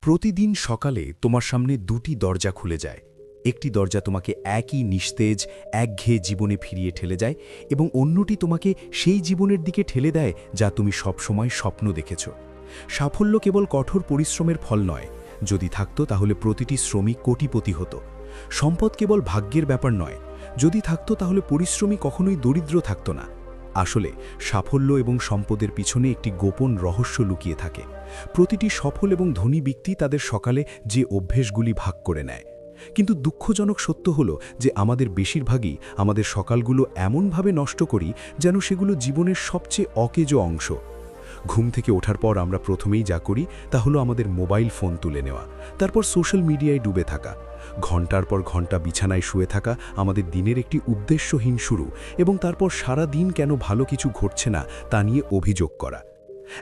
প্রতিদিন সকালে তোমার সামনে দুটি দরজা খুলে যায়। একটি দরজা তোমাকে একই নিস্তেজ একঘেয়ে জীবনে ফিরিয়ে ঠেলে যায় এবং অন্যটি তোমাকে সেই জীবনের দিকে ঠেলে দেয় যা তুমি সবসময় স্বপ্ন দেখেছ। সাফল্য কেবল কঠোর পরিশ্রমের ফল নয়, যদি থাকতো তাহলে প্রতিটি শ্রমিক কোটিপতি হতো। সম্পদ কেবল ভাগ্যের ব্যাপার নয়, যদি থাকতো তাহলে পরিশ্রমী কখনোই দরিদ্র থাকতো না। আসলে সাফল্য এবং সম্পদের পিছনে একটি গোপন রহস্য লুকিয়ে থাকে। প্রতিটি সফল এবং ধনী ব্যক্তি তাদের সকালে যে অভ্যেসগুলি ভাগ করে নেয়, কিন্তু দুঃখজনক সত্য হলো যে আমাদের বেশিরভাগই আমাদের সকালগুলো এমনভাবে নষ্ট করি যেন সেগুলো জীবনের সবচেয়ে অকেজো অংশ। ঘুম থেকে ওঠার পর আমরা প্রথমেই যা করি তা হলো আমাদের মোবাইল ফোন তুলে নেওয়া, তারপর সোশ্যাল মিডিয়ায় ডুবে থাকা, ঘন্টার পর ঘন্টা বিছানায় শুয়ে থাকা আমাদের দিনের একটি উদ্দেশ্যহীন শুরু, এবং তারপর সারা দিন কেন ভালো কিছু ঘটছে না তা নিয়ে অভিযোগ করা।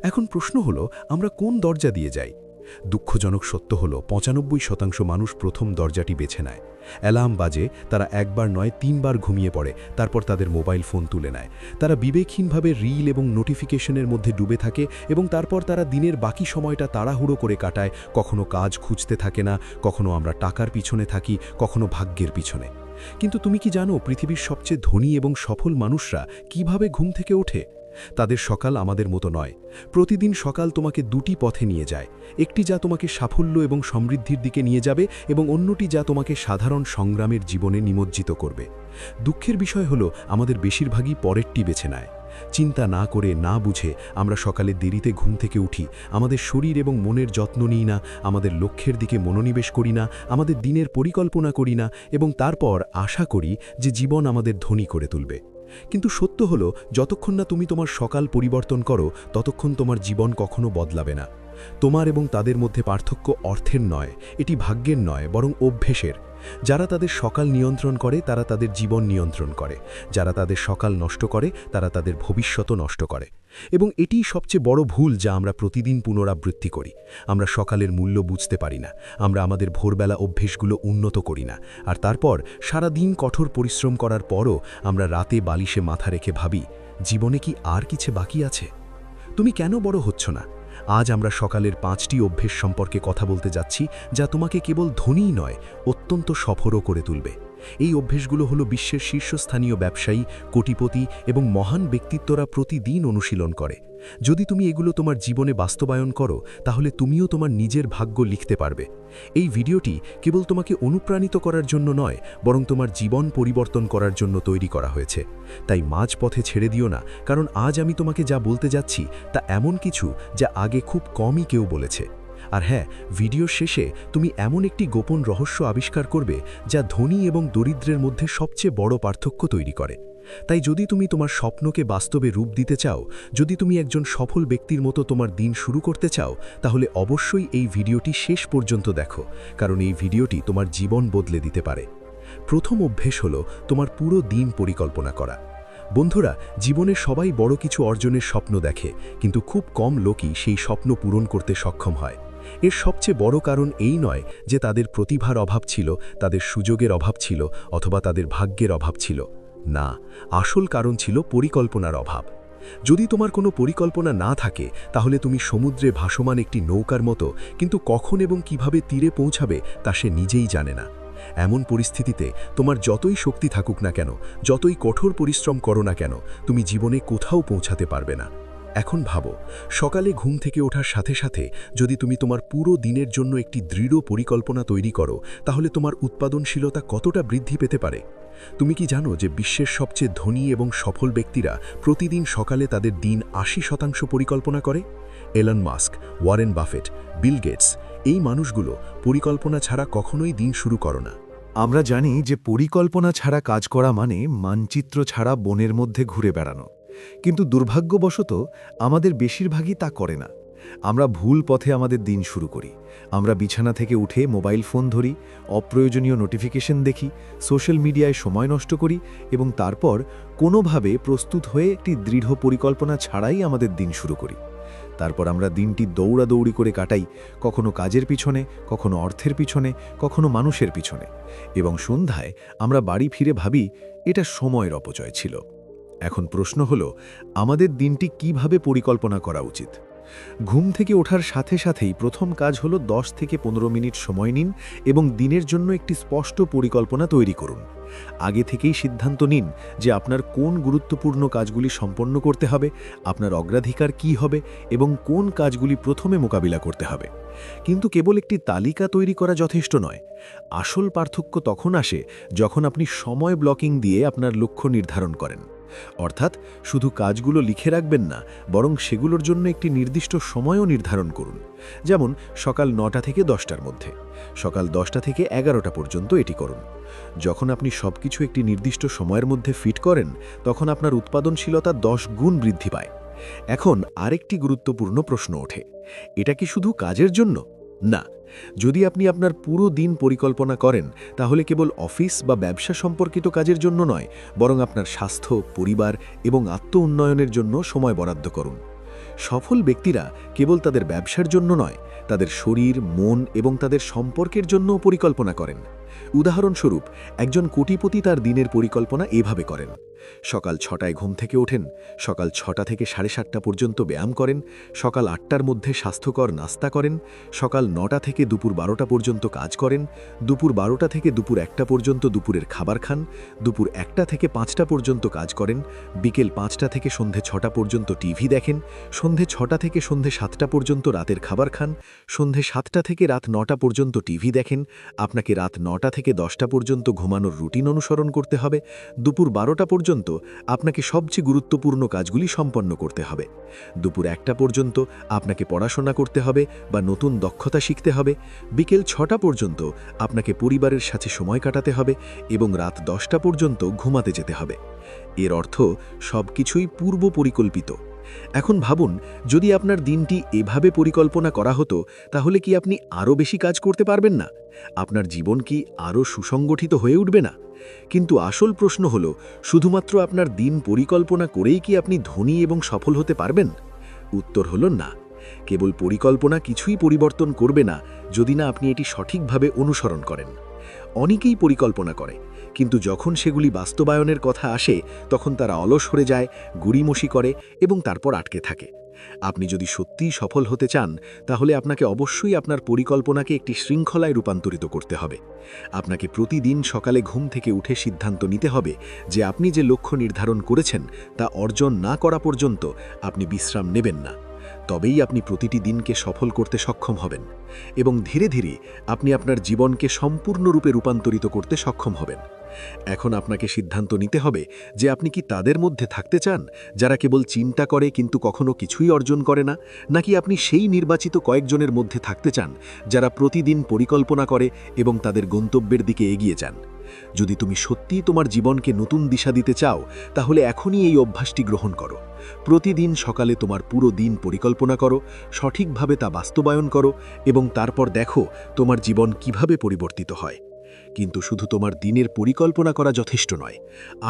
এখন প্রশ্ন হলো, আমরা কোন দরজা দিয়ে যাই? দুঃখজনক সত্য হলো ৯৫% মানুষ প্রথম দরজাটি বেছে নেয়। অ্যালার্ম বাজে, তারা একবার নয় ৩ বার ঘুমিয়ে পড়ে, তারপর তাদের মোবাইল ফোন তুলে নেয়। তারা বিবেকহীনভাবে রিল এবং নোটিফিকেশনের মধ্যে ডুবে থাকে এবং তারপর তারা দিনের বাকি সময়টা তাড়াহুড়ো করে কাটায়। কখনো কাজ খুঁজতে থাকে না, কখনো আমরা টাকার পিছনে থাকি, কখনো ভাগ্যের পিছনে। কিন্তু তুমি কি জানো পৃথিবীর সবচেয়ে ধনী এবং সফল মানুষরা কিভাবে ঘুম থেকে ওঠে? তাদের সকাল আমাদের মতো নয়। প্রতিদিন সকাল তোমাকে দুটি পথে নিয়ে যায়, একটি যা তোমাকে সাফল্য এবং সমৃদ্ধির দিকে নিয়ে যাবে এবং অন্যটি যা তোমাকে সাধারণ সংগ্রামের জীবনে নিমজ্জিত করবে। দুঃখের বিষয় হলো আমাদের বেশিরভাগই পরেরটি বেছে নেয়। চিন্তা না করে, না বুঝে আমরা সকালে দেরিতে ঘুম থেকে উঠি, আমাদের শরীর এবং মনের যত্ন নিই না, আমাদের লক্ষ্যের দিকে মনোনিবেশ করি না, আমাদের দিনের পরিকল্পনা করি না এবং তারপর আশা করি যে জীবন আমাদের ধনী করে তুলবে। কিন্তু সত্য হলো, যতক্ষণ না তুমি তোমার সকাল পরিবর্তন করো ততক্ষণ তোমার জীবন কখনো বদলাবে না। তোমার এবং তাদের মধ্যে পার্থক্য অর্থের নয়, এটি ভাগ্যের নয়, বরং অভ্যেসের। যারা তাদের সকাল নিয়ন্ত্রণ করে তারা তাদের জীবন নিয়ন্ত্রণ করে, যারা তাদের সকাল নষ্ট করে তারা তাদের ভবিষ্যৎও নষ্ট করে। এবং এটিই সবচেয়ে বড় ভুল যা আমরা প্রতিদিন পুনরাবৃত্তি করি। আমরা সকালের মূল্য বুঝতে পারি না, আমরা আমাদের ভোরবেলা অভ্যেসগুলো উন্নত করি না, আর তারপর সারা দিন কঠোর পরিশ্রম করার পরও আমরা রাতে বালিশে মাথা রেখে ভাবি, জীবনে কি আর কিছু বাকি আছে? তুমি কেন বড় হচ্ছ না? আজ আমরা সকালের 5টি অভ্যেস সম্পর্কে কথা বলতে যাচ্ছি যা তোমাকে কেবল ধনীই নয়, অত্যন্ত সফলও করে তুলবে। এই অভ্যেসগুলো হলো বিশ্বের শীর্ষস্থানীয় ব্যবসায়ী, কোটিপতি এবং মহান ব্যক্তিত্বরা প্রতিদিন অনুশীলন করে। যদি তুমি এগুলো তোমার জীবনে বাস্তবায়ন করো তাহলে তুমিও তোমার নিজের ভাগ্য লিখতে পারবে। এই ভিডিওটি কেবল তোমাকে অনুপ্রাণিত করার জন্য নয়, বরং তোমার জীবন পরিবর্তন করার জন্য তৈরি করা হয়েছে। তাই মাঝপথে ছেড়ে দিও না, কারণ আজ আমি তোমাকে যা বলতে যাচ্ছি তা এমন কিছু যা আগে খুব কমই কেউ বলেছে। আর হ্যাঁ, ভিডিওর শেষে তুমি এমন একটি গোপন রহস্য আবিষ্কার করবে যা ধনী এবং দরিদ্রের মধ্যে সবচেয়ে বড় পার্থক্য তৈরি করে। তাই যদি তুমি তোমার স্বপ্নকে বাস্তবে রূপ দিতে চাও, যদি তুমি একজন সফল ব্যক্তির মতো তোমার দিন শুরু করতে চাও, তাহলে অবশ্যই এই ভিডিওটি শেষ পর্যন্ত দেখো, কারণ এই ভিডিওটি তোমার জীবন বদলে দিতে পারে। প্রথম অভ্যেস হলো তোমার পুরো দিন পরিকল্পনা করা। বন্ধুরা, জীবনে সবাই বড় কিছু অর্জনের স্বপ্ন দেখে, কিন্তু খুব কম লোকই সেই স্বপ্ন পূরণ করতে সক্ষম হয়। এর সবচেয়ে বড় কারণ এই নয় যে তাদের প্রতিভার অভাব ছিল, তাদের সুযোগের অভাব ছিল অথবা তাদের ভাগ্যের অভাব ছিল। না, আসল কারণ ছিল পরিকল্পনার অভাব। যদি তোমার কোনো পরিকল্পনা না থাকে তাহলে তুমি সমুদ্রে ভাসমান একটি নৌকার মতো, কিন্তু কখন এবং কিভাবে তীরে পৌঁছাবে তা সে নিজেই জানে না। এমন পরিস্থিতিতে তোমার যতই শক্তি থাকুক না কেন, যতই কঠোর পরিশ্রম করো না কেন, তুমি জীবনে কোথাও পৌঁছাতে পারবে না। এখন ভাবো, সকালে ঘুম থেকে ওঠার সাথে সাথে যদি তুমি তোমার পুরো দিনের জন্য একটি দৃঢ় পরিকল্পনা তৈরি করো, তাহলে তোমার উৎপাদনশীলতা কতটা বৃদ্ধি পেতে পারে। তুমি কি জানো যে বিশ্বের সবচেয়ে ধনী এবং সফল ব্যক্তিরা প্রতিদিন সকালে তাদের দিন ৮০% পরিকল্পনা করে? Elon Musk, Warren Buffett, Bill Gates, এই মানুষগুলো পরিকল্পনা ছাড়া কখনোই দিন শুরু করো না। আমরা জানি যে পরিকল্পনা ছাড়া কাজ করা মানে মানচিত্র ছাড়া বনের মধ্যে ঘুরে বেড়ানো, কিন্তু দুর্ভাগ্যবশত আমাদের বেশিরভাগই তা করে না। আমরা ভুল পথে আমাদের দিন শুরু করি। আমরা বিছানা থেকে উঠে মোবাইল ফোন ধরি, অপ্রয়োজনীয় নোটিফিকেশন দেখি, সোশ্যাল মিডিয়ায় সময় নষ্ট করি এবং তারপর কোনোভাবে প্রস্তুত হয়ে একটি দৃঢ় পরিকল্পনা ছাড়াই আমাদের দিন শুরু করি। তারপর আমরা দিনটি দৌড়াদৌড়ি করে কাটাই, কখনো কাজের পিছনে, কখনো অর্থের পিছনে, কখনো মানুষের পিছনে, এবং সন্ধ্যায় আমরা বাড়ি ফিরে ভাবি এটা সময়ের অপচয় ছিল। এখন প্রশ্ন হলো, আমাদের দিনটি কিভাবে পরিকল্পনা করা উচিত? ঘুম থেকে ওঠার সাথে সাথেই প্রথম কাজ হলো 10 থেকে 15 মিনিট সময় নিন এবং দিনের জন্য একটি স্পষ্ট পরিকল্পনা তৈরি করুন। আগে থেকেই সিদ্ধান্ত নিন যে আপনার কোন গুরুত্বপূর্ণ কাজগুলি সম্পন্ন করতে হবে, আপনার অগ্রাধিকার কী হবে এবং কোন কাজগুলি প্রথমে মোকাবিলা করতে হবে। কিন্তু কেবল একটি তালিকা তৈরি করা যথেষ্ট নয়। আসল পার্থক্য তখন আসে যখন আপনি সময় ব্লকিং দিয়ে আপনার লক্ষ্য নির্ধারণ করেন। অর্থাৎ শুধু কাজগুলো লিখে রাখবেন না, বরং সেগুলোর জন্য একটি নির্দিষ্ট সময়ও নির্ধারণ করুন। যেমন সকাল 9টা থেকে 10টার মধ্যে, সকাল 10টা থেকে 11টা পর্যন্ত এটি করুন। যখন আপনি সবকিছু একটি নির্দিষ্ট সময়ের মধ্যে ফিট করেন, তখন আপনার উৎপাদনশীলতা 10 গুণ বৃদ্ধি পায়। এখন আরেকটি গুরুত্বপূর্ণ প্রশ্ন ওঠে, এটা কি শুধু কাজের জন্য? না। যদি আপনি আপনার পুরো দিন পরিকল্পনা করেন, তাহলে কেবল অফিস বা ব্যবসা সম্পর্কিত কাজের জন্য নয়, বরং আপনার স্বাস্থ্য, পরিবার এবং আত্ম-উন্নয়নের জন্য সময় বরাদ্দ করুন। সফল ব্যক্তিরা কেবল তাদের ব্যবসার জন্য নয়, তাদের শরীর, মন এবং তাদের সম্পর্কের জন্যও পরিকল্পনা করেন। উদাহরণস্বরূপ, একজন কোটিপতি তার দিনের পরিকল্পনা এভাবে করেন: সকাল 6টায় ঘুম থেকে ওঠেন, সকাল 6টা থেকে 7:30টা পর্যন্ত ব্যায়াম করেন, সকাল 8টার মধ্যে স্বাস্থ্যকর নাস্তা করেন, সকাল 9টা থেকে দুপুর 12টা পর্যন্ত কাজ করেন, দুপুর 12টা থেকে দুপুর 1টা পর্যন্ত দুপুরের খাবার খান, দুপুর 1টা থেকে 5টা পর্যন্ত কাজ করেন, বিকেল 5টা থেকে সন্ধে 6টা পর্যন্ত টিভি দেখেন, সন্ধে 6টা থেকে সন্ধে 7টা পর্যন্ত রাতের খাবার খান, সন্ধে 7টা থেকে রাত 9টা পর্যন্ত টিভি দেখেন। আপনাকে রাত 9টা থেকে 10টা পর্যন্ত ঘুমানোর রুটিন অনুসরণ করতে হবে। দুপুর 12টা পর্যন্ত আপনাকে সবচেয়ে গুরুত্বপূর্ণ কাজগুলি সম্পন্ন করতে হবে। দুপুর 1টা পর্যন্ত আপনাকে পড়াশোনা করতে হবে বা নতুন দক্ষতা শিখতে হবে। বিকেল 6টা পর্যন্ত আপনাকে পরিবারের সাথে সময় কাটাতে হবে এবং রাত 10টা পর্যন্ত ঘুমাতে যেতে হবে। এর অর্থ সবকিছুই পূর্ব পরিকল্পিত। এখন ভাবুন, যদি আপনার দিনটি এভাবে পরিকল্পনা করা হতো, তাহলে কি আপনি আরও বেশি কাজ করতে পারবেন না? আপনার জীবন কি আরও সুসংগঠিত হয়ে উঠবে না? কিন্তু আসল প্রশ্ন হলো, শুধুমাত্র আপনার দিন পরিকল্পনা করেই কি আপনি ধনী এবং সফল হতে পারবেন? উত্তর হলো না। কেবল পরিকল্পনা কিছুই পরিবর্তন করবে না যদি না আপনি এটি সঠিকভাবে অনুসরণ করেন। অনেকেই পরিকল্পনা করে, কিন্তু যখন সেগুলি বাস্তবায়নের কথা আসে, তখন তারা অলস হয়ে যায়, গুড়িমসি করে এবং তারপর আটকে থাকে। আপনি যদি সত্যিই সফল হতে চান, তাহলে আপনাকে অবশ্যই আপনার পরিকল্পনাকে একটি শৃঙ্খলায় রূপান্তরিত করতে হবে। আপনাকে প্রতিদিন সকালে ঘুম থেকে উঠে সিদ্ধান্ত নিতে হবে যে আপনি যে লক্ষ্য নির্ধারণ করেছেন তা অর্জন না করা পর্যন্ত আপনি বিশ্রাম নেবেন না। তবেই আপনি প্রতিটি দিনকে সফল করতে সক্ষম হবেন এবং ধীরে ধীরে আপনি আপনার জীবনকে সম্পূর্ণরূপে রূপান্তরিত করতে সক্ষম হবেন। এখন আপনাকে সিদ্ধান্ত নিতে হবে যে আপনি কি তাদের মধ্যে থাকতে চান যারা কেবল চিন্তা করে কিন্তু কখনো কিছুই অর্জন করে না, নাকি আপনি সেই নির্বাচিত কয়েকজনের মধ্যে থাকতে চান যারা প্রতিদিন পরিকল্পনা করে এবং তাদের গন্তব্যের দিকে এগিয়ে যান। যদি তুমি সত্যিই তোমার জীবনকে নতুন দিশা দিতে চাও, তাহলে এখনই এই অভ্যাসটি গ্রহণ করো। প্রতিদিন সকালে তোমার পুরো দিন পরিকল্পনা করো, সঠিকভাবে তা বাস্তবায়ন করো এবং তারপর দেখো তোমার জীবন কিভাবে পরিবর্তিত হয়। কিন্তু শুধু তোমার দিনের পরিকল্পনা করা যথেষ্ট নয়।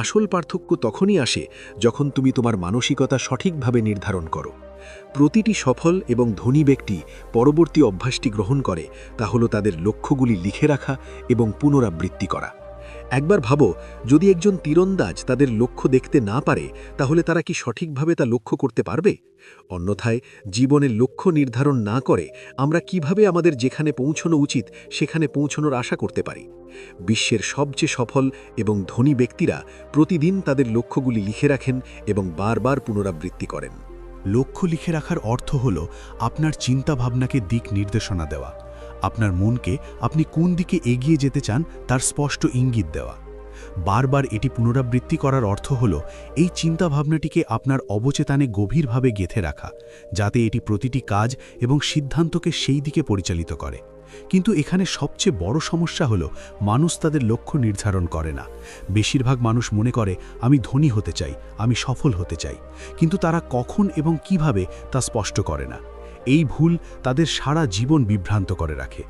আসল পার্থক্য তখনই আসে যখন তুমি তোমার মানসিকতা সঠিকভাবে নির্ধারণ করো। প্রতিটি সফল এবং ধনী ব্যক্তি পরবর্তী অভ্যাসটি গ্রহণ করে, তা হলো তাদের লক্ষ্যগুলি লিখে রাখা এবং পুনরাবৃত্তি করা। একবার ভাবো, যদি একজন তীরন্দাজ তাদের লক্ষ্য দেখতে না পারে, তাহলে তারা কি সঠিকভাবে তা লক্ষ্য করতে পারবে? অন্যথায়, জীবনের লক্ষ্য নির্ধারণ না করে আমরা কিভাবে আমাদের যেখানে পৌঁছানো উচিত সেখানে পৌঁছানোর আশা করতে পারি? বিশ্বের সবচেয়ে সফল এবং ধনী ব্যক্তিরা প্রতিদিন তাদের লক্ষ্যগুলি লিখে রাখেন এবং বারবার পুনরাবৃত্তি করেন। লক্ষ্য লিখে রাখার অর্থ হল আপনার চিন্তাভাবনাকে দিক নির্দেশনা দেওয়া, আপনার মনকে আপনি কোন দিকে এগিয়ে যেতে চান তার স্পষ্ট ইঙ্গিত দেওয়া। বারবার এটি পুনরাবৃত্তি করার অর্থ হল এই চিন্তাভাবনাটিকে আপনার অবচেতনে গভীরভাবে গেঁথে রাখা, যাতে এটি প্রতিটি কাজ এবং সিদ্ধান্তকে সেই দিকে পরিচালিত করে। কিন্তু এখানে সবচেয়ে বড় সমস্যা হল মানুষ তাদের লক্ষ্য নির্ধারণ করে না। বেশিরভাগ মানুষ মনে করে, আমি ধনী হতে চাই, আমি সফল হতে চাই, কিন্তু তারা কখন এবং কিভাবে তা স্পষ্ট করে না। এই ভুল তাদের সারা জীবন বিভ্রান্ত করে রাখে।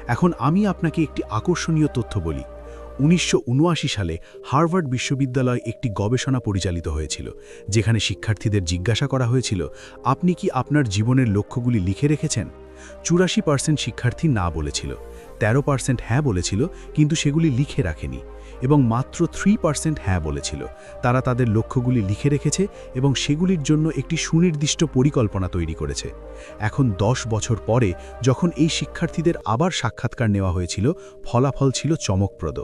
এখন আমি আপনাকে একটি আকর্ষণীয় তথ্য বলি। 1979 সালে হার্ভার্ড বিশ্ববিদ্যালয় একটি গবেষণা পরিচালিত হয়েছিল, যেখানে শিক্ষার্থীদের জিজ্ঞাসা করা হয়েছিল, আপনি কি আপনার জীবনের লক্ষ্যগুলি লিখে রেখেছেন? 84% শিক্ষার্থী না বলেছিল, 13% হ্যাঁ বলেছিল, কিন্তু সেগুলি লিখে রাখেনি। এবং মাত্র 3% হ্যাঁ বলেছিল। তারা তাদের লক্ষ্যগুলি লিখে রেখেছে এবং সেগুলির জন্য একটি সুনির্দিষ্ট পরিকল্পনা তৈরি করেছে। এখন 10 বছর পরে যখন এই শিক্ষার্থীদের আবার সাক্ষাৎকার নেওয়া হয়েছিল, ফলাফল ছিল চমকপ্রদ।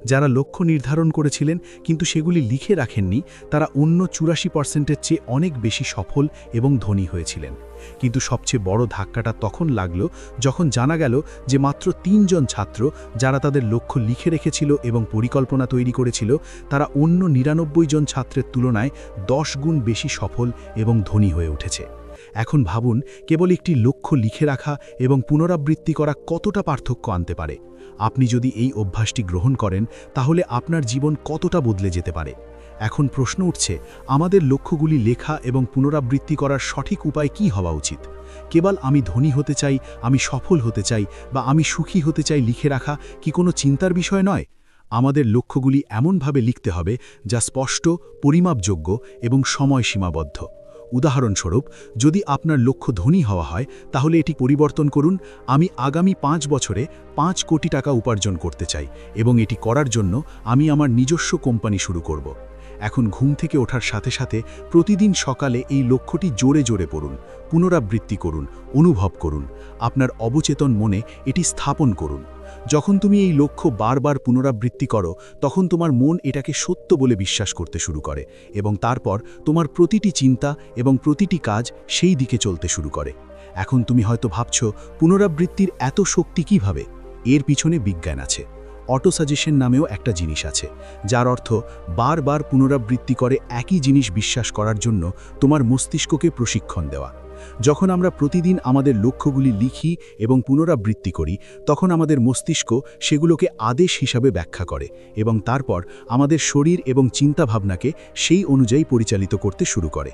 যারা লক্ষ্য নির্ধারণ করেছিলেন কিন্তু সেগুলি লিখে রাখেননি, তারা অন্য 84%-এর চেয়ে অনেক বেশি সফল এবং ধনী হয়েছিলেন। কিন্তু সবচেয়ে বড় ধাক্কাটা তখন লাগলো যখন জানা গেল যে মাত্র 3 জন ছাত্র যারা তাদের লক্ষ্য লিখে রেখেছিল এবং পরিকল্পনা তৈরি করেছিল, তারা অন্য 99 জন ছাত্রের তুলনায় 10 গুণ বেশি সফল এবং ধনী হয়ে উঠেছে। এখন ভাবুন, কেবল একটি লক্ষ্য লিখে রাখা এবং পুনরাবৃত্তি করা কতটা পার্থক্য আনতে পারে। আপনি যদি এই অভ্যাসটি গ্রহণ করেন তাহলে আপনার জীবন কতটা বদলে যেতে পারে। এখন প্রশ্ন উঠছে, আমাদের লক্ষ্যগুলি লেখা এবং পুনরাবৃত্তি করার সঠিক উপায় কী হওয়া উচিত? কেবল আমি ধনী হতে চাই, আমি সফল হতে চাই বা আমি সুখী হতে চাই লিখে রাখা কি কোনো চিন্তার বিষয় নয়? আমাদের লক্ষ্যগুলি এমনভাবে লিখতে হবে যা স্পষ্ট, পরিমাপযোগ্য এবং সময় সীমাবদ্ধ। উদাহরণস্বরূপ, যদি আপনার লক্ষ্য ধনী হওয়া হয় তাহলে এটি পরিবর্তন করুন, আমি আগামী 5 বছরে 5 কোটি টাকা উপার্জন করতে চাই এবং এটি করার জন্য আমি আমার নিজস্ব কোম্পানি শুরু করব। এখন ঘুম থেকে ওঠার সাথে সাথে প্রতিদিন সকালে এই লক্ষ্যটি জোরে জোরে পড়ুন, পুনরাবৃত্তি করুন, অনুভব করুন। আপনার অবচেতন মনে এটি স্থাপন করুন। যখন তুমি এই লক্ষ্য বারবার পুনরাবৃত্তি করো, তখন তোমার মন এটাকে সত্য বলে বিশ্বাস করতে শুরু করে এবং তারপর তোমার প্রতিটি চিন্তা এবং প্রতিটি কাজ সেই দিকে চলতে শুরু করে। এখন তুমি হয়তো ভাবছো, পুনরাবৃত্তির এত শক্তি কিভাবে? এর পিছনে বিজ্ঞান আছে। অটো সাজেশন নামেও একটা জিনিস আছে, যার অর্থ বারবার পুনরাবৃত্তি করে একই জিনিস বিশ্বাস করার জন্য তোমার মস্তিষ্ককে প্রশিক্ষণ দেওয়া। যখন আমরা প্রতিদিন আমাদের লক্ষ্যগুলি লিখি এবং পুনরাবৃত্তি করি, তখন আমাদের মস্তিষ্ক সেগুলোকে আদেশ হিসাবে ব্যাখ্যা করে এবং তারপর আমাদের শরীর এবং চিন্তাভাবনাকে সেই অনুযায়ী পরিচালিত করতে শুরু করে।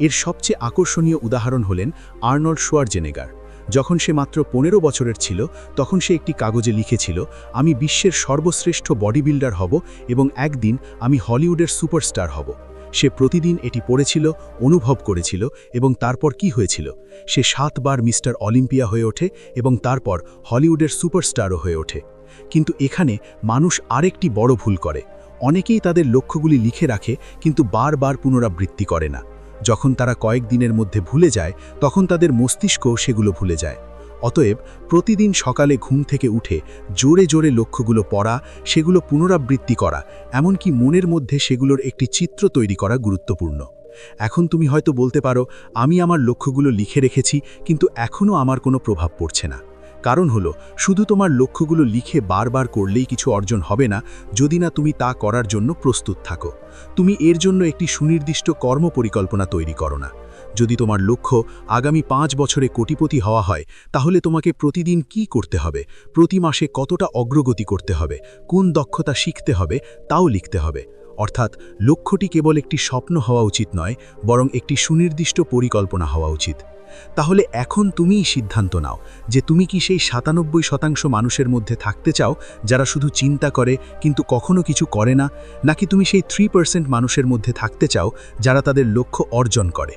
এর সবচেয়ে আকর্ষণীয় উদাহরণ হলেন আর্নল্ড শোয়ার্জেনেগার। যখন সে মাত্র 15 বছরের ছিল, তখন সে একটি কাগজে লিখেছিল, আমি বিশ্বের সর্বশ্রেষ্ঠ বডি বিল্ডার হব এবং একদিন আমি হলিউডের সুপারস্টার হব। সে প্রতিদিন এটি পড়েছিল, অনুভব করেছিল এবং তারপর কি হয়েছিল? সে 7 বার মিস্টার অলিম্পিয়া হয়ে ওঠে এবং তারপর হলিউডের সুপারস্টারও হয়ে ওঠে। কিন্তু এখানে মানুষ আরেকটি বড় ভুল করে। অনেকেই তাদের লক্ষ্যগুলি লিখে রাখে কিন্তু বারবার পুনরাবৃত্তি করে না। যখন তারা কয়েকদিনের মধ্যে ভুলে যায়, তখন তাদের মস্তিষ্ক সেগুলো ভুলে যায়। অতএব প্রতিদিন সকালে ঘুম থেকে উঠে জোরে জোরে লক্ষ্যগুলো পড়া, সেগুলো পুনরাবৃত্তি করা, এমনকি মনের মধ্যে সেগুলোর একটি চিত্র তৈরি করা গুরুত্বপূর্ণ। এখন তুমি হয়তো বলতে পারো, আমি আমার লক্ষ্যগুলো লিখে রেখেছি কিন্তু এখনও আমার কোনো প্রভাব পড়ছে না। কারণ হলো, শুধু তোমার লক্ষ্যগুলো লিখে বারবার করলেই কিছু অর্জন হবে না যদি না তুমি তা করার জন্য প্রস্তুত থাকো। তুমি এর জন্য একটি সুনির্দিষ্ট কর্ম পরিকল্পনা তৈরি করো না। যদি তোমার লক্ষ্য আগামী 5 বছরে কোটিপতি হওয়া হয়, তাহলে তোমাকে প্রতিদিন কি করতে হবে, প্রতি মাসে কতটা অগ্রগতি করতে হবে, কোন দক্ষতা শিখতে হবে তাও লিখতে হবে। অর্থাৎ লক্ষ্যটি কেবল একটি স্বপ্ন হওয়া উচিত নয়, বরং একটি সুনির্দিষ্ট পরিকল্পনা হওয়া উচিত। তাহলে এখন তুমিই সিদ্ধান্ত নাও যে তুমি কি সেই 97% মানুষের মধ্যে থাকতে চাও যারা শুধু চিন্তা করে কিন্তু কখনো কিছু করে না, নাকি তুমি সেই 3% মানুষের মধ্যে থাকতে চাও যারা তাদের লক্ষ্য অর্জন করে।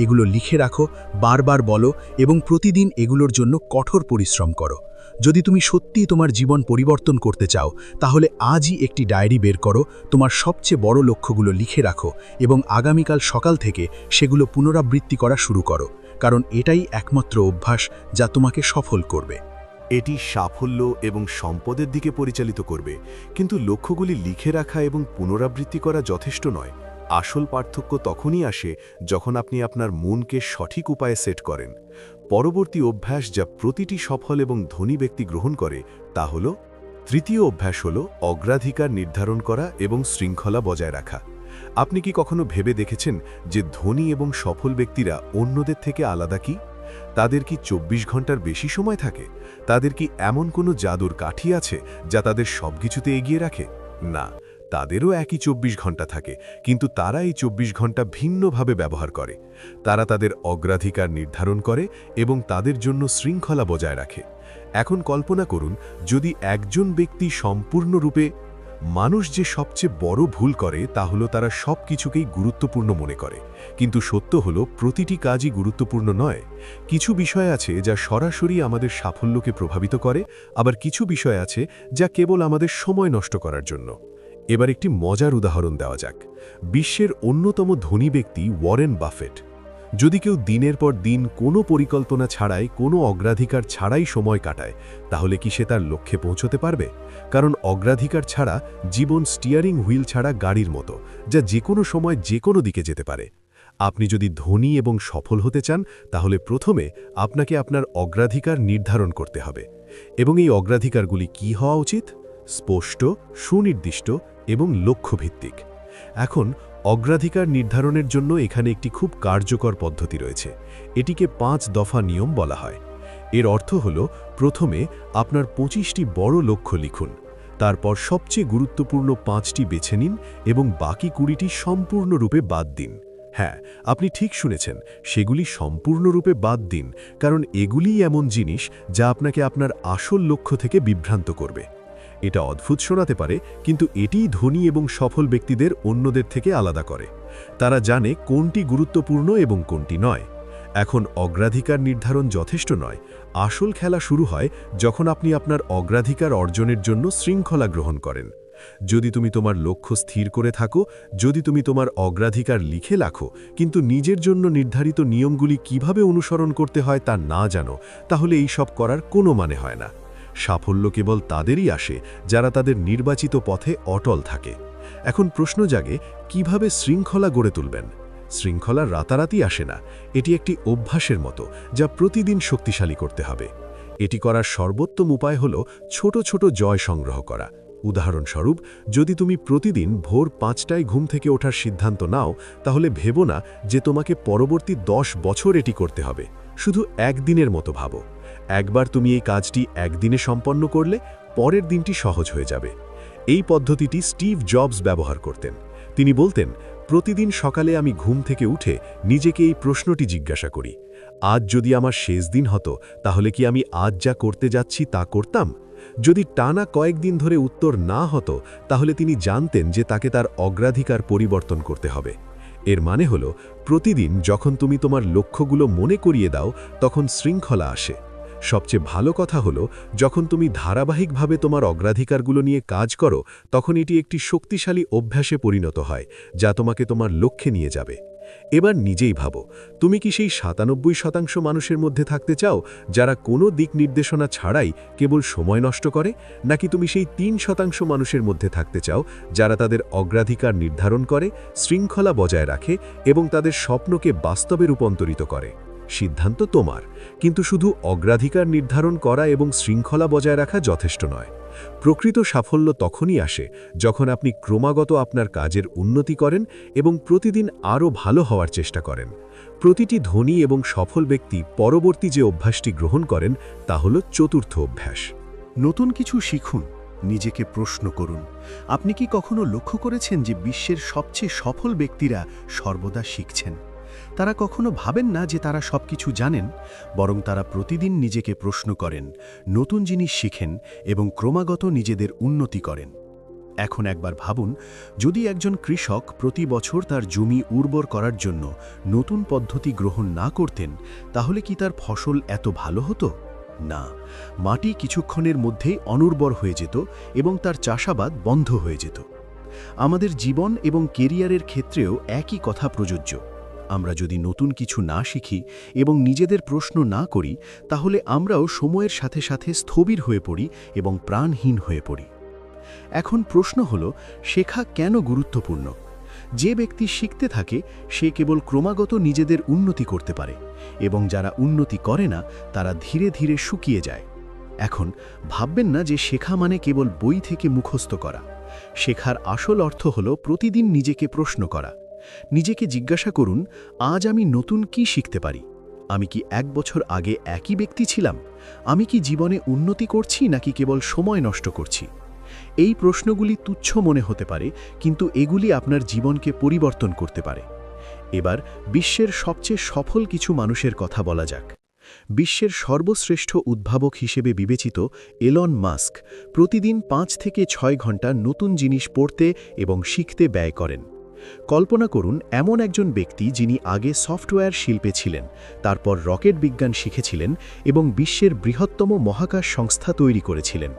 এগুলো লিখে রাখো, বারবার বলো এবং প্রতিদিন এগুলোর জন্য কঠোর পরিশ্রম করো। যদি তুমি সত্যিই তোমার জীবন পরিবর্তন করতে চাও, তাহলে আজই একটি ডায়েরি বের করো, তোমার সবচেয়ে বড় লক্ষ্যগুলো লিখে রাখো এবং আগামীকাল সকাল থেকে সেগুলো পুনরাবৃত্তি করা শুরু করো, কারণ এটাই একমাত্র অভ্যাস যা তোমাকে সফল করবে। এটি সাফল্য এবং সম্পদের দিকে পরিচালিত করবে, কিন্তু লক্ষ্যগুলি লিখে রাখা এবং পুনরাবৃত্তি করা যথেষ্ট নয়। আসল পার্থক্য তখনই আসে যখন আপনি আপনার মনকে সঠিক উপায়ে সেট করেন। পরবর্তী অভ্যাস যা প্রতিটি সফল এবং ধনী ব্যক্তি গ্রহণ করে তা হল, তৃতীয় অভ্যাস হল অগ্রাধিকার নির্ধারণ করা এবং শৃঙ্খলা বজায় রাখা। আপনি কি কখনো ভেবে দেখেছেন যে ধনী এবং সফল ব্যক্তিরা অন্যদের থেকে আলাদা কি? তাদের কি 24 ঘন্টার বেশি সময় থাকে? তাদের কি এমন কোনো জাদুর কাঠি আছে যা তাদের সবকিছুতে এগিয়ে রাখে? না, তাদেরও একই 24 ঘন্টা থাকে, কিন্তু তারা এই 24 ঘন্টা ভিন্নভাবে ব্যবহার করে। তারা তাদের অগ্রাধিকার নির্ধারণ করে এবং তাদের জন্য শৃঙ্খলা বজায় রাখে। এখন কল্পনা করুন, যদি একজন ব্যক্তি সম্পূর্ণরূপে মানুষ যে সবচেয়ে বড় ভুল করে তা হলো তারা সব কিছুকেই গুরুত্বপূর্ণ মনে করে, কিন্তু সত্য হলো প্রতিটি কাজই গুরুত্বপূর্ণ নয়। কিছু বিষয় আছে যা সরাসরি আমাদের সাফল্যকে প্রভাবিত করে, আবার কিছু বিষয় আছে যা কেবল আমাদের সময় নষ্ট করার জন্য। এবার একটি মজার উদাহরণ দেওয়া যাক। বিশ্বের অন্যতম ধনী ব্যক্তি ওয়ারেন বাফেট। যদি কেউ দিনের পর দিন কোনো পরিকল্পনা ছাড়াই, কোনো অগ্রাধিকার ছাড়াই সময় কাটায়, তাহলে কি সে তার লক্ষ্যে পৌঁছতে পারবে? কারণ অগ্রাধিকার ছাড়া জীবন স্টিয়ারিং হুইল ছাড়া গাড়ির মতো, যা যে কোনো সময় যে কোনো দিকে যেতে পারে। আপনি যদি ধনী এবং সফল হতে চান, তাহলে প্রথমে আপনাকে আপনার অগ্রাধিকার নির্ধারণ করতে হবে। এবং এই অগ্রাধিকারগুলি কি হওয়া উচিত? স্পষ্ট, সুনির্দিষ্ট এবং লক্ষ্যভিত্তিক। এখন অগ্রাধিকার নির্ধারণের জন্য এখানে একটি খুব কার্যকর পদ্ধতি রয়েছে। এটিকে 5 দফা নিয়ম বলা হয়। এর অর্থ হল, প্রথমে আপনার 25টি বড় লক্ষ্য লিখুন, তারপর সবচেয়ে গুরুত্বপূর্ণ 5টি বেছে নিন এবং বাকি 20টি সম্পূর্ণরূপে বাদ দিন। হ্যাঁ, আপনি ঠিক শুনেছেন, সেগুলি সম্পূর্ণরূপে বাদ দিন, কারণ এগুলিই এমন জিনিস যা আপনাকে আপনার আসল লক্ষ্য থেকে বিভ্রান্ত করবে। এটা অদ্ভুত শোনাতে পারে, কিন্তু এটিই ধনী এবং সফল ব্যক্তিদের অন্যদের থেকে আলাদা করে। তারা জানে কোনটি গুরুত্বপূর্ণ এবং কোনটি নয়। এখন অগ্রাধিকার নির্ধারণ যথেষ্ট নয়। আসল খেলা শুরু হয় যখন আপনি আপনার অগ্রাধিকার অর্জনের জন্য শৃঙ্খলা গ্রহণ করেন। যদি তুমি তোমার লক্ষ্য স্থির করে থাকো, যদি তুমি তোমার অগ্রাধিকার লিখে রাখো, কিন্তু নিজের জন্য নির্ধারিত নিয়মগুলি কিভাবে অনুসরণ করতে হয় তা না জানো, তাহলে এই সব করার কোনো মানে হয় না। সাফল্য কেবল তাদেরই আসে যারা তাদের নির্বাচিত পথে অটল থাকে। এখন প্রশ্ন জাগে, কিভাবে শৃঙ্খলা গড়ে তুলবেন? শৃঙ্খলা রাতারাতি আসে না। এটি একটি অভ্যাসের মতো, যা প্রতিদিন শক্তিশালী করতে হবে। এটি করার সর্বোত্তম উপায় হল ছোট ছোট জয় সংগ্রহ করা। উদাহরণস্বরূপ, যদি তুমি প্রতিদিন ভোর 5টায় ঘুম থেকে ওঠার সিদ্ধান্ত নাও, তাহলে ভেবো না যে তোমাকে পরবর্তী 10 বছর এটি করতে হবে। শুধু একদিনের মতো ভাবো। একবার তুমি এই কাজটি একদিনে সম্পন্ন করলে, পরের দিনটি সহজ হয়ে যাবে। এই পদ্ধতিটি স্টিভ জবস ব্যবহার করতেন। তিনি বলতেন, প্রতিদিন সকালে আমি ঘুম থেকে উঠে নিজেকে এই প্রশ্নটি জিজ্ঞাসা করি, আজ যদি আমার শেষ দিন হতো, তাহলে কি আমি আজ যা করতে যাচ্ছি তা করতাম? যদি টানা কয়েকদিন ধরে উত্তর না হতো, তাহলে তিনি জানতেন যে তাকে তার অগ্রাধিকার পরিবর্তন করতে হবে। এর মানে হল, প্রতিদিন যখন তুমি তোমার লক্ষ্যগুলো মনে করিয়ে দাও, তখন শৃঙ্খলা আসে। সবচেয়ে ভালো কথা হলো, যখন তুমি ধারাবাহিকভাবে তোমার অগ্রাধিকারগুলো নিয়ে কাজ করো, তখন এটি একটি শক্তিশালী অভ্যাসে পরিণত হয়, যা তোমাকে তোমার লক্ষ্যে নিয়ে যাবে। এবার নিজেই ভাবো, তুমি কি সেই 97% মানুষের মধ্যে থাকতে চাও যারা কোনো দিক নির্দেশনা ছাড়াই কেবল সময় নষ্ট করে, নাকি তুমি সেই 3% মানুষের মধ্যে থাকতে চাও যারা তাদের অগ্রাধিকার নির্ধারণ করে, শৃঙ্খলা বজায় রাখে এবং তাদের স্বপ্নকে বাস্তবে রূপান্তরিত করে? সিদ্ধান্ত তোমার, কিন্তু শুধু অগ্রাধিকার নির্ধারণ করা এবং শৃঙ্খলা বজায় রাখা যথেষ্ট নয়। প্রকৃত সাফল্য তখনই আসে যখন আপনি ক্রমাগত আপনার কাজের উন্নতি করেন এবং প্রতিদিন আরও ভালো হওয়ার চেষ্টা করেন। প্রতিটি ধনী এবং সফল ব্যক্তি পরবর্তী যে অভ্যাসটি গ্রহণ করেন তা হল চতুর্থ অভ্যাস। নতুন কিছু শিখুন, নিজেকে প্রশ্ন করুন। আপনি কি কখনো লক্ষ্য করেছেন যে বিশ্বের সবচেয়ে সফল ব্যক্তিরা সর্বদা শিখছেন? তারা কখনো ভাবেন না যে তারা সবকিছু জানেন, বরং তারা প্রতিদিন নিজেকে প্রশ্ন করেন, নতুন জিনিস শিখেন এবং ক্রমাগত নিজেদের উন্নতি করেন। এখন একবার ভাবুন, যদি একজন কৃষক প্রতি বছর তার জমি উর্বর করার জন্য নতুন পদ্ধতি গ্রহণ না করতেন, তাহলে কি তার ফসল এত ভালো হতো? না, মাটি কিছুক্ষণের মধ্যেই অনুর্বর হয়ে যেত এবং তার চাষাবাদ বন্ধ হয়ে যেত। আমাদের জীবন এবং কেরিয়ারের ক্ষেত্রেও একই কথা প্রযোজ্য। আমরা যদি নতুন কিছু না শিখি এবং নিজেদের প্রশ্ন না করি, তাহলে আমরাও সময়ের সাথে সাথে স্থবির হয়ে পড়ি এবং প্রাণহীন হয়ে পড়ি। এখন প্রশ্ন হল, শেখা কেন গুরুত্বপূর্ণ? যে ব্যক্তি শিখতে থাকে, সে কেবল ক্রমাগত নিজেদের উন্নতি করতে পারে, এবং যারা উন্নতি করে না, তারা ধীরে ধীরে শুকিয়ে যায়। এখন ভাববেন না যে শেখা মানে কেবল বই থেকে মুখস্থ করা। শেখার আসল অর্থ হল প্রতিদিন নিজেকে প্রশ্ন করা। নিজেকে জিজ্ঞাসা করুন, আজ আমি নতুন কি শিখতে পারি? আমি কি 1 বছর আগে একই ব্যক্তি ছিলাম? আমি কি জীবনে উন্নতি করছি নাকি কেবল সময় নষ্ট করছি? এই প্রশ্নগুলি তুচ্ছ মনে হতে পারে, কিন্তু এগুলি আপনার জীবনকে পরিবর্তন করতে পারে। এবার বিশ্বের সবচেয়ে সফল কিছু মানুষের কথা বলা যাক। বিশ্বের সর্বশ্রেষ্ঠ উদ্ভাবক হিসেবে বিবেচিত এলন মাস্ক প্রতিদিন 5 থেকে 6 ঘন্টা নতুন জিনিস পড়তে এবং শিখতে ব্যয় করেন। কল্পনা করুন, এমন একজন ব্যক্তি যিনি আগে সফটওয়্যার শিল্পে ছিলেন, তারপর রকেট বিজ্ঞান শিখেছিলেন এবং বিশ্বের বৃহত্তম মহাকাশ সংস্থা তৈরি করেছিলেন।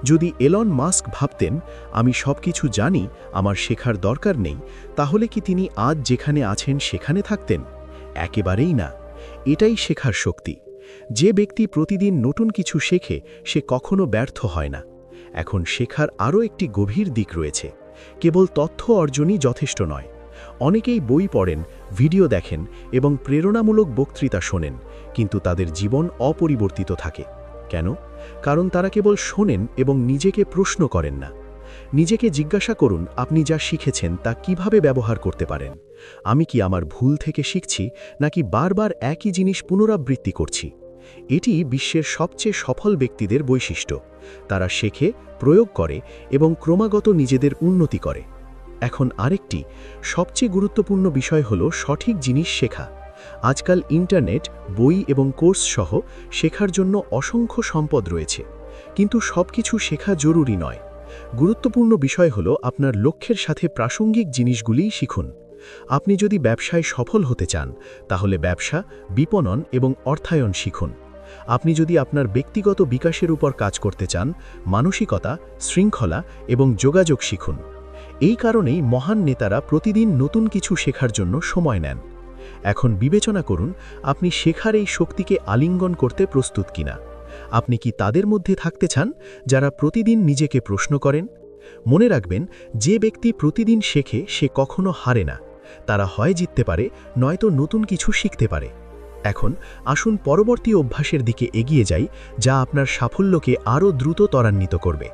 যদি এলন মাস্ক ভাবতেন আমি সবকিছু জানি, আমার শেখার দরকার নেই, তাহলে কি তিনি আজ যেখানে আছেন সেখানে থাকতেন? একেবারেই না। এটাই শেখার শক্তি। যে ব্যক্তি প্রতিদিন নতুন কিছু শেখে সে কখনো ব্যর্থ হয় না। এখন শেখার আরও একটি গভীর দিক রয়েছে। কেবল তথ্য অর্জনই যথেষ্ট নয়। অনেকেই বই পড়েন, ভিডিও দেখেন এবং প্রেরণামূলক বক্তৃতা শোনেন, কিন্তু তাদের জীবন অপরিবর্তিত থাকে। কেন? কারণ তারা কেবল শোনেন এবং নিজেকে প্রশ্ন করেন না। নিজেকে জিজ্ঞাসা করুন, আপনি যা শিখেছেন তা কিভাবে ব্যবহার করতে পারেন? আমি কি আমার ভুল থেকে শিখছি, নাকি বারবার একই জিনিস পুনরাবৃত্তি করছি? এটি বিশ্বের সবচেয়ে সফল ব্যক্তিদের বৈশিষ্ট্য। তারা শেখে, প্রয়োগ করে এবং ক্রমাগত নিজেদের উন্নতি করে। এখন আরেকটি সবচেয়ে গুরুত্বপূর্ণ বিষয় হল সঠিক জিনিস শেখা। আজকাল ইন্টারনেট, বই এবং কোর্স সহ শেখার জন্য অসংখ্য সম্পদ রয়েছে, কিন্তু সবকিছু শেখা জরুরি নয়। গুরুত্বপূর্ণ বিষয় হল আপনার লক্ষ্যের সাথে প্রাসঙ্গিক জিনিসগুলিই শিখুন। আপনি যদি ব্যবসায় সফল হতে চান, তাহলে ব্যবসা, বিপণন এবং অর্থায়ন শিখুন। আপনি যদি আপনার ব্যক্তিগত বিকাশের উপর কাজ করতে চান, মানসিকতা, শৃঙ্খলা এবং যোগাযোগ শিখুন। এই কারণেই মহান নেতারা প্রতিদিন নতুন কিছু শেখার জন্য সময় নেন। এখন বিবেচনা করুন, আপনি শেখার এই শক্তিকে আলিঙ্গন করতে প্রস্তুত কিনা। আপনি কি তাদের মধ্যে থাকতে চান যারা প্রতিদিন নিজেকে প্রশ্ন করেন? মনে রাখবেন, যে ব্যক্তি প্রতিদিন শেখে সে কখনো হারে না। তারা হয় জিততে পারে, নয়তো নতুন কিছু শিখতে পারে। এখন আসুন পরবর্তী অভ্যাসের দিকে এগিয়ে যাই, যা আপনার সাফল্যকে আরও দ্রুত ত্বরান্বিত করবে।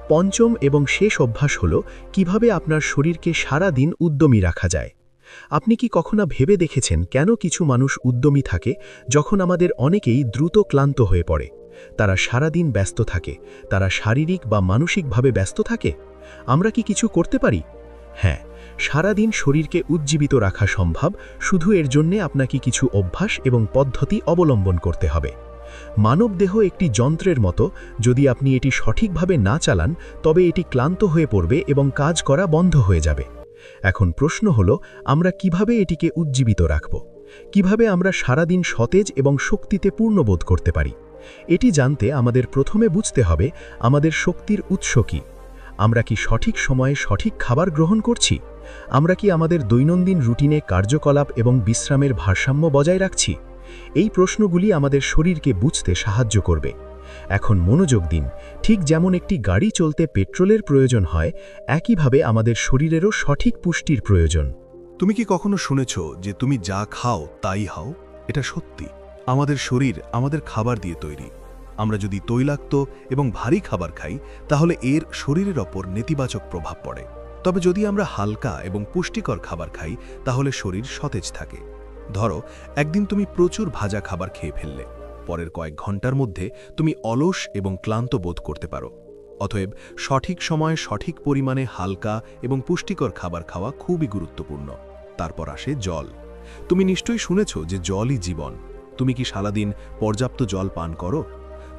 পঞ্চম এবং শেষ অভ্যাস হল কিভাবে আপনার শরীরকে সারা দিন উদ্যমী রাখা যায়। আপনি কি কখনো ভেবে দেখেছেন কেন কিছু মানুষ উদ্যমী থাকে যখন আমাদের অনেকেই দ্রুত ক্লান্ত হয়ে পড়ে? তারা সারা দিন ব্যস্ত থাকে, তারা শারীরিক বা মানসিকভাবে ব্যস্ত থাকে। আমরা কি কিছু করতে পারি? হ্যাঁ, সারা দিন শরীরকে উজ্জীবিত রাখা সম্ভব, শুধু এর জন্যে আপনাকে কিছু অভ্যাস এবং পদ্ধতি অবলম্বন করতে হবে। মানবদেহ একটি যন্ত্রের মতো, যদি আপনি এটি সঠিকভাবে না চালান তবে এটি ক্লান্ত হয়ে পড়বে এবং কাজ করা বন্ধ হয়ে যাবে। এখন প্রশ্ন হলো, আমরা কিভাবে এটিকে উজ্জীবিত রাখব? কিভাবে আমরা সারাদিন সতেজ এবং শক্তিতে পূর্ণবোধ করতে পারি? এটি জানতে আমাদের প্রথমে বুঝতে হবে আমাদের শক্তির উৎস কী। আমরা কি সঠিক সময়ে সঠিক খাবার গ্রহণ করছি? আমরা কি আমাদের দৈনন্দিন রুটিনে কার্যকলাপ এবং বিশ্রামের ভারসাম্য বজায় রাখছি? এই প্রশ্নগুলি আমাদের শরীরকে বুঝতে সাহায্য করবে। এখন মনোযোগ দিন, ঠিক যেমন একটি গাড়ি চলতে পেট্রোলের প্রয়োজন হয়, একইভাবে আমাদের শরীরেরও সঠিক পুষ্টির প্রয়োজন। তুমি কি কখনো শুনেছ যে তুমি যা খাও তাই হও? এটা সত্যি। আমাদের শরীর আমাদের খাবার দিয়ে তৈরি। আমরা যদি তৈলাক্ত এবং ভারী খাবার খাই, তাহলে এর শরীরের ওপর নেতিবাচক প্রভাব পড়ে। তবে যদি আমরা হালকা এবং পুষ্টিকর খাবার খাই, তাহলে শরীর সতেজ থাকে। ধরো, একদিন তুমি প্রচুর ভাজা খাবার খেয়ে ফেললে। পরের কয়েক ঘন্টার মধ্যে তুমি অলস এবং ক্লান্ত বোধ করতে পারো। অতএব সঠিক সময়ে সঠিক পরিমাণে হালকা এবং পুষ্টিকর খাবার খাওয়া খুবই গুরুত্বপূর্ণ। তারপর আসে জল। তুমি নিশ্চয়ই শুনেছ যে জলই জীবন। তুমি কি সারাদিন পর্যাপ্ত জল পান করো?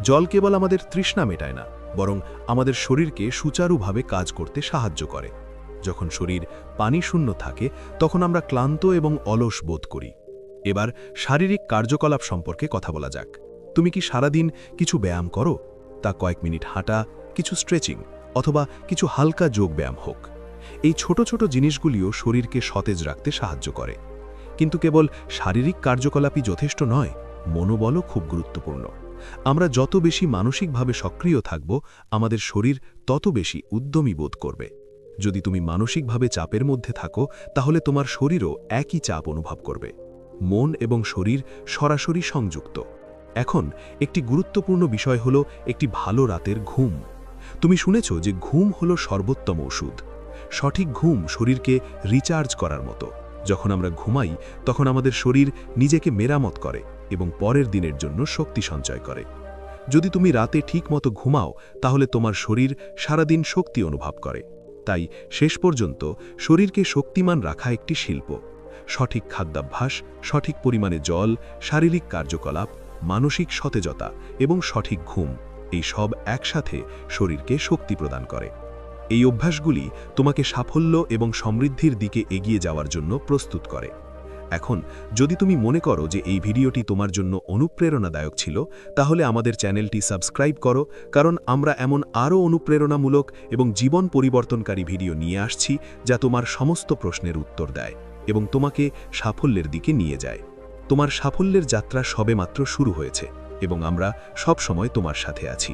জল কেবল আমাদের তৃষ্ণা মেটায় না, বরং আমাদের শরীরকে সুচারুভাবে কাজ করতে সাহায্য করে। যখন শরীর পানি শূন্য থাকে, তখন আমরা ক্লান্ত এবং অলস বোধ করি। এবার শারীরিক কার্যকলাপ সম্পর্কে কথা বলা যাক। তুমি কি সারাদিন কিছু ব্যায়াম করো? তা কয়েক মিনিট হাঁটা, কিছু স্ট্রেচিং অথবা কিছু হালকা যোগ ব্যায়াম হোক। এই ছোট ছোট জিনিসগুলিও শরীরকে সতেজ রাখতে সাহায্য করে। কিন্তু কেবল শারীরিক কার্যকলাপই যথেষ্ট নয়, মনোবলও খুব গুরুত্বপূর্ণ। আমরা যত বেশি মানসিকভাবে সক্রিয় থাকব, আমাদের শরীর তত বেশি উদ্যমী বোধ করবে। যদি তুমি মানসিকভাবে চাপের মধ্যে থাকো, তাহলে তোমার শরীরও একই চাপ অনুভব করবে। মন এবং শরীর সরাসরি সংযুক্ত। এখন একটি গুরুত্বপূর্ণ বিষয় হলো একটি ভালো রাতের ঘুম। তুমি শুনেছ যে ঘুম হলো সর্বোত্তম ওষুধ। সঠিক ঘুম শরীরকে রিচার্জ করার মতো। যখন আমরা ঘুমাই, তখন আমাদের শরীর নিজেকে মেরামত করে এবং পরের দিনের জন্য শক্তি সঞ্চয় করে। যদি তুমি রাতে ঠিকমতো ঘুমাও, তাহলে তোমার শরীর সারাদিন শক্তি অনুভব করে। তাই শেষ পর্যন্ত শরীরকে শক্তিমান রাখা একটি শিল্প। সঠিক খাদ্যাভ্যাস, সঠিক পরিমাণে জল, শারীরিক কার্যকলাপ, মানসিক সতেজতা এবং সঠিক ঘুম, এই সব একসাথে শরীরকে শক্তি প্রদান করে। এই অভ্যাসগুলি তোমাকে সাফল্য এবং সমৃদ্ধির দিকে এগিয়ে যাওয়ার জন্য প্রস্তুত করে। এখন যদি তুমি মনে করো যে এই ভিডিওটি তোমার জন্য অনুপ্রেরণাদায়ক ছিল, তাহলে আমাদের চ্যানেলটি সাবস্ক্রাইব করো, কারণ আমরা এমন আরও অনুপ্রেরণামূলক এবং জীবন পরিবর্তনকারী ভিডিও নিয়ে আসছি যা তোমার সমস্ত প্রশ্নের উত্তর দেয় এবং তোমাকে সাফল্যের দিকে নিয়ে যায়। তোমার সাফল্যের যাত্রা সবেমাত্র শুরু হয়েছে এবং আমরা সব সময় তোমার সাথে আছি।